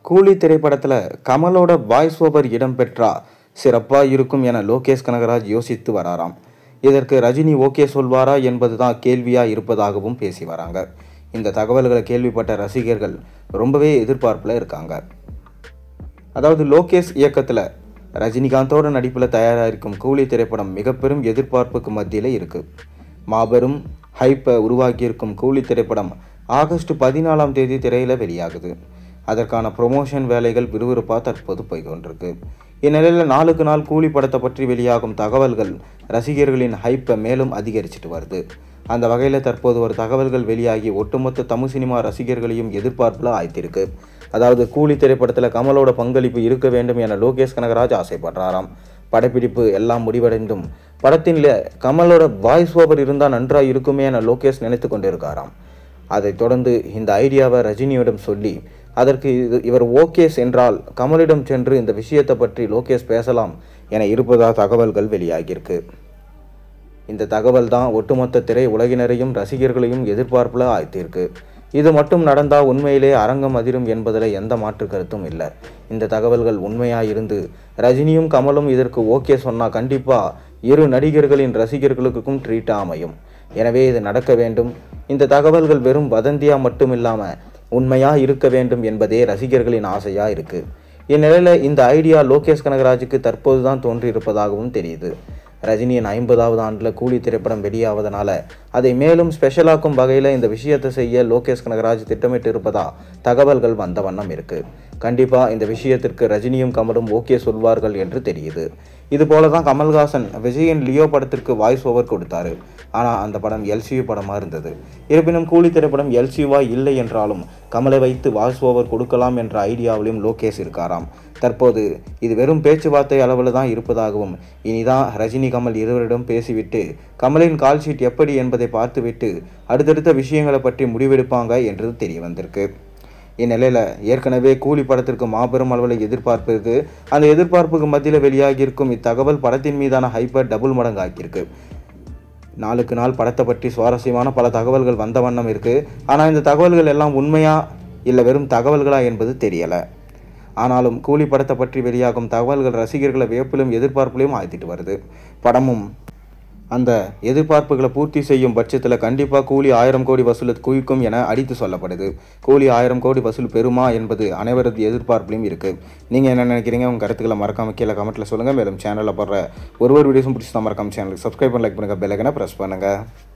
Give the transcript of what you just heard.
கூலி திரைப்படத்தில் கமலோட voice over இடம்பெற்றா சிறப்பாக இருக்கும் என லோகேஷ் கனகராஜ் யோசித்து வராராம். இதற்கு ரஜினி ஓகே சொல்வாரா என்பது தான் கேள்வியாக இருப்பதாகவும் பேசி வராங்க. இந்த தகவல்களை கேள்விப்பட்ட ரசிகர்கள் ரொம்பவே எதிர்பார்ப்பில் இருக்காங்க. அதாவது லோகேஷ் இயக்கத்தில் ரஜினிகாந்தோட நடிப்பில் தயாராக இருக்கும் கூலி திரைப்படம் மிக பெரும் எதிர்பார்ப்புக்கு மத்தியில் இருக்குது. மாபெரும் ஹைப்பை உருவாக்கியிருக்கும் கூலி திரைப்படம் ஆகஸ்ட் 14ஆம் தேதி திரையில் வெளியாகுது. அதற்கான ப்ரொமோஷன் வேலைகள் விறுவிறுப்பாக தற்போது போய்கொண்டிருக்கு. இந்நிலையில் நாளுக்கு நாள் கூலி படத்தை பற்றி வெளியாகும் தகவல்கள் ரசிகர்களின் ஹைப்பை மேலும் அதிகரிச்சுட்டு வருது. அந்த வகையில் தற்போது ஒரு தகவல்கள் வெளியாகி ஒட்டுமொத்த தமிழ் சினிமா ரசிகர்களையும் எதிர்பார்ப்பில் ஆய்த்திருக்கு. அதாவது கூலி திரைப்படத்தில் கமலோட பங்களிப்பு இருக்க வேண்டும் என லோகேஷ் கனகராஜ் ஆசைப்படுறாராம். படப்பிடிப்பு எல்லாம் முடிவடைந்தும் படத்தின் கமலோட வாய்ஸ் ஓவர் இருந்தால் நன்றாக இருக்குமே என லோகேஷ் நினைத்து கொண்டிருக்காராம். அதைத் தொடர்ந்து இந்த ஐடியாவை ரஜினியிடம் சொல்லி அதற்கு இவர் ஓகேஸ் என்றால் கமலிடம் சென்று இந்த விஷயத்தை பற்றி லோகேஷ் பேசலாம் என இருப்பதாக தகவல்கள் வெளியாகியிருக்கு. இந்த தகவல் தான் ஒட்டுமொத்த திரை உலகினரையும் ரசிகர்களையும் எதிர்பார்ப்பில் ஆய்த்திருக்கு. இது மட்டும் நடந்தால் உண்மையிலே அரங்கம் அதிரும் என்பதில் எந்த மாற்று கருத்தும் இல்லை. இந்த தகவல்கள் உண்மையாக இருந்து ரஜினியும் கமலும் இதற்கு ஓகே சொன்னால் கண்டிப்பாக இரு நடிகர்களின் ரசிகர்களுக்கும் ட்ரீட்டாக அமையும். எனவே இது நடக்க வேண்டும். இந்த தகவல்கள் வெறும் வதந்தியாக மட்டும் இல்லாமல் உண்மையாக இருக்க வேண்டும் என்பதே ரசிகர்களின் ஆசையாக இருக்குது. இந்நிலையில் இந்த ஐடியா லோகேஷ் கனகராஜுக்கு தற்போது தான் தோன்றியிருப்பதாகவும் தெரியுது. ரஜினியின் 50வது ஆண்டில் கூலி திரைப்படம் வெளியாவதனால அதை மேலும் ஸ்பெஷலாக்கும் வகையில் இந்த விஷயத்தை செய்ய லோகேஷ் கனகராஜ் திட்டமிட்டு இருப்பதா தகவல்கள் வந்த வண்ணம் இருக்குது. கண்டிப்பாக இந்த விஷயத்திற்கு ரஜினியும் கமலும் ஓகே சொல்வார்கள் என்று தெரியுது. இதுபோல தான் கமல்ஹாசன் விஜயின் லியோ படத்திற்கு வாய்ஸ் ஓவர் கொடுத்தாரு. ஆனால் அந்த படம் எல்சியூ படமாக இருந்தது. இருப்பினும் கூலி திரைப்படம் எல்சியூவாக இல்லை என்றாலும் கமலை வைத்து வாய்ஸ் ஓவர் கொடுக்கலாம் என்ற ஐடியாவிலும் லோகேஷ் இருக்காராம். தற்போது இது வெறும் பேச்சுவார்த்தை அளவில் தான் இருப்பதாகவும் இனிதான் ரஜினி கமல் இருவரிடம் பேசிவிட்டு கமலின் கால் ஷீட் எப்படி என்பதை பார்த்துவிட்டு அடுத்தடுத்த விஷயங்களை பற்றி முடிவெடுப்பாங்க என்று தெரிய வந்திருக்கு. இந்நிலையில் ஏற்கனவே கூலி படத்திற்கு மாபெரும் அளவில் எதிர்பார்ப்பு இருக்குது. அந்த எதிர்பார்ப்புக்கு மத்தியில் வெளியாகியிருக்கும் இத்தகவல் படத்தின் மீதான ஹைப்பை டபுள் மடங்கு ஆக்கியிருக்கு. நாளுக்கு நாள் படத்தை பற்றி சுவாரஸ்யமான பல தகவல்கள் வந்த வண்ணம் இருக்குது. ஆனால் இந்த தகவல்கள் எல்லாம் உண்மையா இல்லை வெறும் தகவல்களா என்பது தெரியலை. ஆனாலும் கூலி படத்தை பற்றி வெளியாகும் தகவல்கள் ரசிகர்களை வியப்பிலும் எதிர்பார்ப்பிலையும் ஆழ்த்திட்டு வருது. படமும் அந்த எதிர்பார்ப்புகளை பூர்த்தி செய்யும் பட்சத்தில் கண்டிப்பாக கூலி 1000 கோடி வசூலை குவிக்கும் என அடித்து சொல்லப்படுது. கூலி 1000 கோடி வசூல் பெறுமா என்பது அனைவரது எதிர்பார்ப்பிலையும் இருக்குது. நீங்கள் என்ன நினைக்கிறீங்க? உங்கள் கருத்துக்களை மறக்காம கீழே கமெண்ட்டில் சொல்லுங்கள். மேலும் சேனலில் போடுற ஒரு வீடியோஸும் பிடிச்சி தான் மறக்காம சேனலுக்கு சப்ஸ்கிரைப் பண்ணி லைக் பண்ணுங்கள், பெல் ஐகானை ப்ரெஸ் பண்ணுங்கள்.